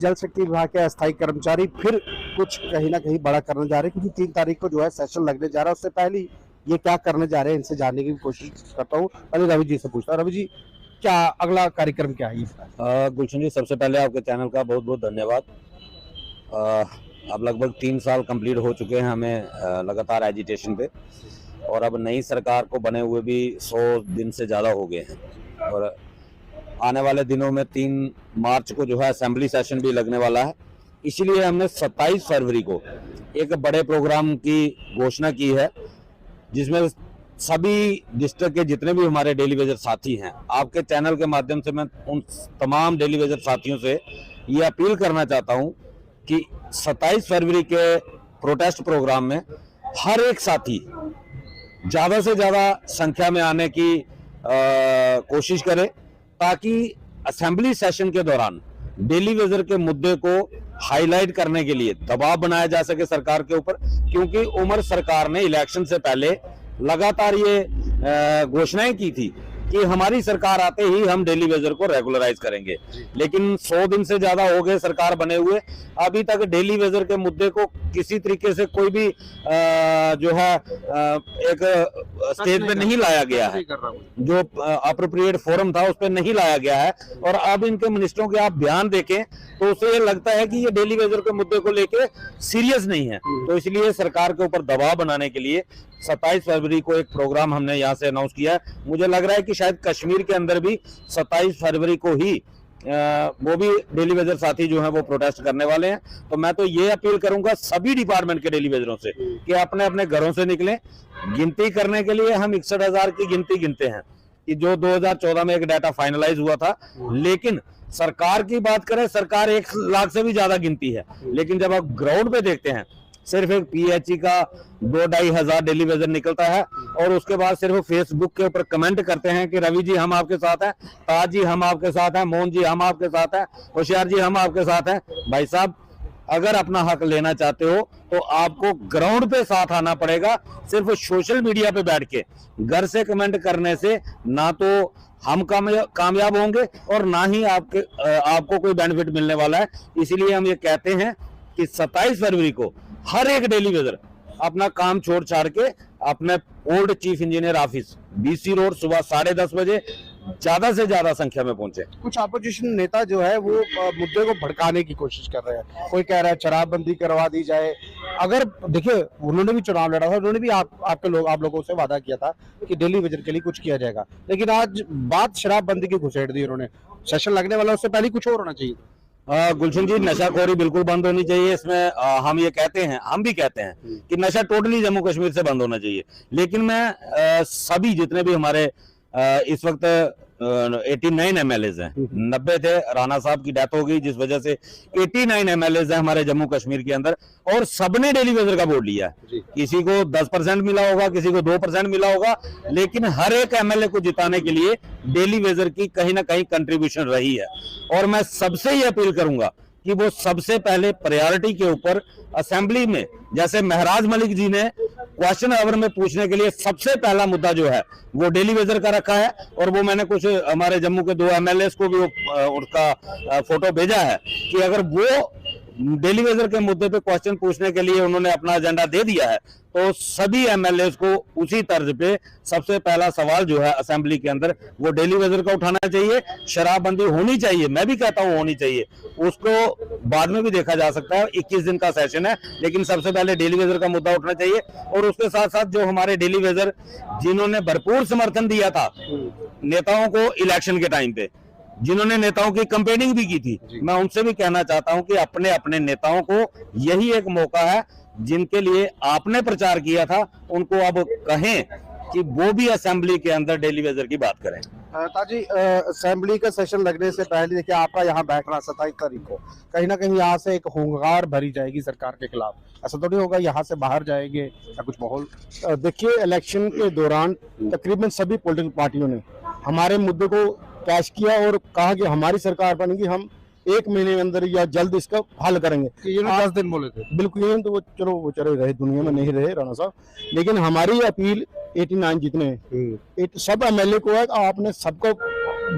जल शक्ति विभाग के अस्थायी कर्मचारी फिर कुछ कहीं ना कहीं बड़ा करने जा रहे हैं, क्योंकि 3 तारीख को जो है सेशन लगने जा रहा है। उससे पहले ये क्या करने जा रहे हैं, इनसे जानने की कोशिश करता हूँ। पहले रवि जी से पूछता हूँ। रवि जी, क्या अगला कार्यक्रम क्या है इसका? गुलशन जी, सबसे पहले आपके चैनल का बहुत बहुत धन्यवाद। अब लगभग 3 साल कंप्लीट हो चुके हैं हमें लगातार एजिटेशन पे, और अब नई सरकार को बने हुए भी 100 दिन से ज़्यादा हो गए हैं। और आने वाले दिनों में 3 मार्च को जो है असेंबली सेशन भी लगने वाला है। इसीलिए हमने 27 फरवरी को एक बड़े प्रोग्राम की घोषणा की है, जिसमें सभी डिस्ट्रिक्ट के जितने भी हमारे डेली वेजर साथी हैं, आपके चैनल के माध्यम से मैं उन तमाम डेली वेजर साथियों से ये अपील करना चाहता हूं कि 27 फरवरी के प्रोटेस्ट प्रोग्राम में हर एक साथी ज़्यादा से ज़्यादा संख्या में आने की कोशिश करे, ताकि असेंबली सेशन के दौरान डेली वेजर के मुद्दे को हाईलाइट करने के लिए दबाव बनाया जा सके सरकार के ऊपर। क्योंकि उमर सरकार ने इलेक्शन से पहले लगातार ये घोषणाएं की थी कि हमारी सरकार आते ही हम डेली वेजर को रेगुलराइज करेंगे, लेकिन 100 दिन से ज्यादा हो गए सरकार बने हुए, अभी तक डेली वेजर के मुद्दे को किसी तरीके से कोई भी जो है एक स्टेज पे नहीं लाया गया है, जो अप्रोप्रिएट फोरम था उस पर नहीं लाया गया है। और अब इनके मिनिस्टरों के आप बयान देखें तो उससे ये लगता है कि ये डेली वेजर के मुद्दे को लेके सीरियस नहीं है। तो इसलिए सरकार के ऊपर दबाव बनाने के लिए 27 फरवरी को एक प्रोग्राम हमने यहाँ से अनाउंस किया है। मुझे लग रहा है कि शायद कश्मीर के अंदर भी 27 फरवरी को ही वो भी डेली वेजर साथी जो हैं वो प्रोटेस्ट करने वाले हैं। तो मैं तो ये अपील करूंगा सभी डिपार्टमेंट के डेली वेजरों से कि अपने अपने घरों से निकलें। गिनती करने के लिए हम 61,000 की गिनती गिनते हैं कि जो 2014 में एक डाटा फाइनलाइज हुआ था, लेकिन सरकार की बात करें, सरकार 1 लाख से भी ज्यादा गिनती है। लेकिन जब आप ग्राउंड पे देखते हैं, सिर्फ एक पीएचई का 2-2.5 हजार डेली वेजर निकलता है, और उसके बाद सिर्फ फेसबुक के ऊपर कमेंट करते हैं कि रवि जी हम आपके साथ हैं, ताज जी हम आपके साथ हैं, मोहन जी हम आपके साथ हैं, होशियार जी हम आपके साथ हैं। भाई साहब, अगर अपना हक लेना चाहते हो तो आपको ग्राउंड पे साथ आना पड़ेगा। सिर्फ सोशल मीडिया पे बैठ के घर से कमेंट करने से ना तो हम कामयाब होंगे और ना ही आपको कोई बेनिफिट मिलने वाला है। इसीलिए हम ये कहते हैं कि 27 फरवरी को हर एक डेली वेजर अपना काम छोड़ छाड़ के अपने old chief engineer office BC road सुबह 10:30 बजे ज्यादा से ज्यादा संख्या में पहुंचे। कुछ अपोजिशन नेता जो है वो मुद्दे को भड़काने की कोशिश कर रहे हैं। कोई कह रहा है शराबबंदी करवा दी जाए। अगर देखिए, उन्होंने भी चुनाव लड़ा था, उन्होंने भी आप लोगों से वादा किया था कि डेली वेजर के लिए कुछ किया जाएगा, लेकिन आज बात शराबबंदी की घुसेड़ दी उन्होंने। सेशन लगने वाला, उससे पहले कुछ और होना चाहिए। गुलशन जी, नशाखोरी बिल्कुल बंद होनी चाहिए। इसमें हम ये कहते हैं, हम भी कहते हैं कि नशा टोटली जम्मू कश्मीर से बंद होना चाहिए। लेकिन मैं सभी जितने भी हमारे इस वक्त 89 एमएलएज हैं, 90 थे, राणा साहब की डेथ हो गई जिस वजह से 89 एमएलएज हैं हमारे जम्मू कश्मीर के अंदर, और सबने डेली वेजर का वोट लिया है। किसी को 10% मिला होगा, किसी को 2% मिला होगा, लेकिन हर एक एमएलए को जिताने के लिए डेली वेजर की कहीं ना कहीं कंट्रीब्यूशन रही है। और मैं सबसे ये अपील करूंगा कि वो सबसे पहले प्रायोरिटी के ऊपर असेंबली में, जैसे महराज मलिक जी ने क्वेश्चन आवर में पूछने के लिए सबसे पहला मुद्दा जो है वो डेली वेजर का रखा है, और वो मैंने कुछ हमारे जम्मू के 2 एमएलए को भी उसका फोटो भेजा है कि अगर वो डेली वेजर के मुद्दे पे क्वेश्चन पूछने के लिए उन्होंने अपना एजेंडा दे दिया है, तो सभी एमएलए को उसी तर्ज पे सबसे पहला सवाल जो है असेंबली के अंदर वो डेली वेजर का उठाना चाहिए। शराबबंदी होनी चाहिए, मैं भी कहता हूं होनी चाहिए, उसको बाद में भी देखा जा सकता है। 21 दिन का सेशन है, लेकिन सबसे पहले डेली वेजर का मुद्दा उठना चाहिए। और उसके साथ साथ जो हमारे डेली वेजर जिन्होंने भरपूर समर्थन दिया था नेताओं को इलेक्शन के टाइम पे, जिन्होंने नेताओं की कैंपेनिंग भी की थी, मैं उनसे भी कहना चाहता हूं कि अपने अपने नेताओं को यही एक मौका है, जिनके लिए आपने प्रचार किया था उनको अब कहें कि वो भी असेंबली के अंदर डेली वेजर की बात करें। ताजी, असेंबली का सेशन लगने से पहले देखिए, आपका यहाँ बैठना 27 तारीख को कहीं ना कहीं यहाँ से एक हुंकार भरी जाएगी सरकार के खिलाफ। ऐसा तो नहीं होगा यहाँ से बाहर जाएंगे या कुछ माहौल? देखिए, इलेक्शन के दौरान तकरीबन सभी पॉलिटिकल पार्टियों ने हमारे मुद्दे को कैश किया और कहा कि हमारी सरकार बनेगी, हम 1 महीने के अंदर या जल्द इसका हल करेंगे। 10 दिन बोले थे। बिल्कुल, ये तो वो चले रहे, दुनिया में नहीं रहे राणा साहब, लेकिन हमारी अपील 89 जितने सब एमएलए को है, आपने सबको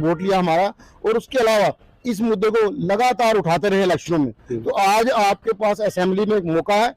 वोट लिया हमारा, और उसके अलावा इस मुद्दे को लगातार उठाते रहे इलेक्शनों में, तो आज आपके पास असेंबली में एक मौका है।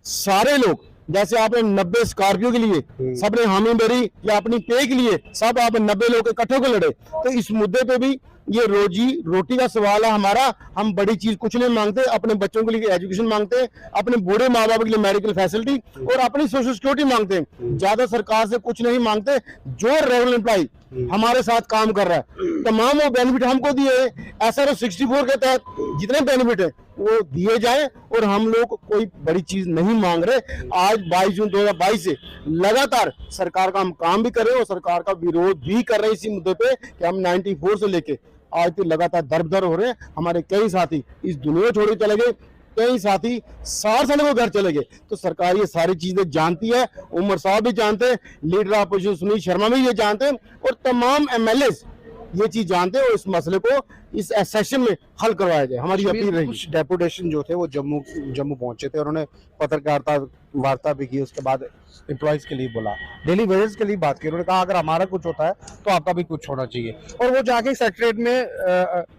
सारे लोग, जैसे आपने 90 स्कॉर्पियो के लिए सबने हामी भरी या अपनी पे के लिए सब आप 90 लोग इकट्ठे को लड़े, तो इस मुद्दे पे भी ये रोजी रोटी का सवाल है हमारा। हम बड़ी चीज कुछ नहीं मांगते, अपने बच्चों के लिए एजुकेशन मांगते हैं, अपने बूढ़े माँ बाप के लिए मेडिकल फैसिलिटी और अपनी सोशल सिक्योरिटी मांगते हैं। ज्यादा सरकार से कुछ नहीं मांगते। जो रेगुलर एम्प्लॉय हमारे साथ काम कर रहा है तमाम वो बेनिफिट हमको दिए हैं। SRO 64 के तहत जितने बेनिफिट है वो दिए जाए और हम लोग कोई बड़ी चीज नहीं मांग रहे। आज 22 जून 2022 से लगातार सरकार का हम काम भी कर रहे हैं और सरकार का विरोध भी कर रहे हैं इसी मुद्दे पे कि हम 94 से लेके आज तो लगातार दर हो रहे हैं। हमारे कई साथी इस दुनिया छोड़ के चले गए, कई साथी 60 साल को घर चले गए। तो सरकार ये सारी चीजें जानती है, उमर साहब भी जानते हैं, लीडर अपोजिशन सुनील शर्मा भी ये जानते हैं और तमाम MLA ये चीज जानते हैं और इस मसले को इस सेशन में हल करवाया जाए। हमारी अपील रही। कुछ डेपुटेशन जो थे वो जम्मू पहुंचे थे, उन्होंने पत्रकारिता वार्ता भी की, उसके बाद एम्प्लॉयज के लिए बोला, डेली वेजेस के लिए बात की। उन्होंने कहा अगर हमारा कुछ होता है तो आपका भी कुछ होना चाहिए। और वो जाके सेक्रेटरीट में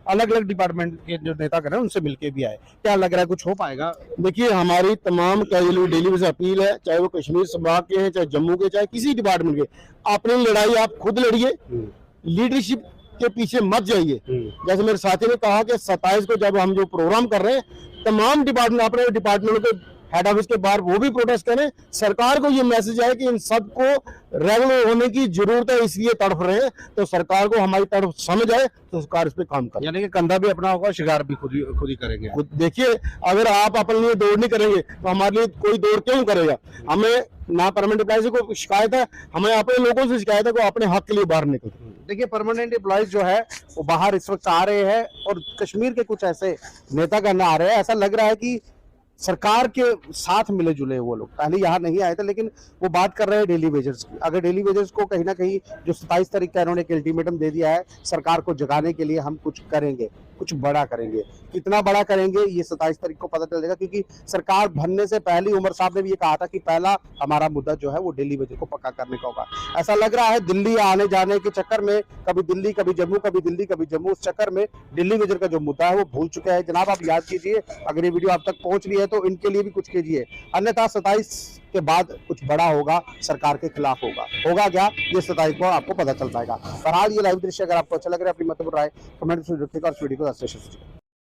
अलग अलग डिपार्टमेंट के जो नेता कर रहे हैं उनसे मिलके भी आए। क्या लग रहा है कुछ हो पाएगा? देखिए, हमारी तमाम डेली बेसिस अपील है, चाहे वो कश्मीर संभाग के हैं, चाहे जम्मू के, चाहे किसी डिपार्टमेंट के। अपनी लड़ाई आप खुद लड़िए, लीडरशिप के पीछे मत जाइए। जैसे मेरे साथी ने कहा कि 27 को जब हम जो प्रोग्राम कर रहे हैं, तमाम डिपार्टमेंट अपने डिपार्टमेंट के हेड ऑफिस के बाहर वो भी प्रोटेस्ट करें। सरकार को ये मैसेज है कि इन सबको रेगुलर होने की जरूरत है, इसलिए तड़फ रहे हैं। तो सरकार को हमारी तड़फ समझ आए तो सरकार इस पे काम करे। यानी कि कंधा भी अपना होगा, शिकार भी खुद ही करेंगे। देखिए, अगर आप अपने लिए दौड़ नहीं करेंगे तो हमारे लिए कोई दौड़ क्यों करेगा? हमें ना परमानेंट एम्प्लॉय से कोई शिकायत है, हमें अपने लोगों से शिकायत है को अपने हक के लिए बाहर निकले। देखिए, परमानेंट एम्प्लॉयज जो है वो बाहर इस वक्त आ रहे हैं और कश्मीर के कुछ ऐसे नेता करने आ रहे हैं। ऐसा लग रहा है कि सरकार के साथ मिले जुले वो लोग पहले यहाँ नहीं आए थे, लेकिन वो बात कर रहे हैं डेली वेजेस की। अगर डेली वेजेस को कहीं ना कहीं जो 27 तारीख का इन्होंने एक अल्टीमेटम दे दिया है सरकार को जगाने के लिए, हम कुछ करेंगे, कुछ बड़ा करेंगे। कितना बड़ा करेंगे ये 27 तारीख को पता चल जाएगा, क्योंकि सरकार बनने से पहले उमर साहब ने भी ये कहा था कि पहला हमारा मुद्दा जो है वो डेली वेजेस को पक्का करने का होगा। ऐसा लग रहा है दिल्ली आने जाने के चक्कर में कभी दिल्ली कभी जम्मू, कभी दिल्ली कभी जम्मू, उस चक्कर में दिल्ली वेजेस का जो मुद्दा है वो भूल चुका है। जनाब, आप याद कीजिए, अगर ये वीडियो आप तक पहुंच रही है तो इनके लिए भी कुछ कीजिए, अन्यथा 27 के बाद कुछ बड़ा होगा, सरकार के खिलाफ होगा क्या ये 27 को आपको पता चल पाएगा। बहरहाल ये लाइव दृश्य अगर आपको अच्छा लग रहा है, अपनी महत्वपूर्ण राय कमेंट में रखिएगा और इस वीडियो को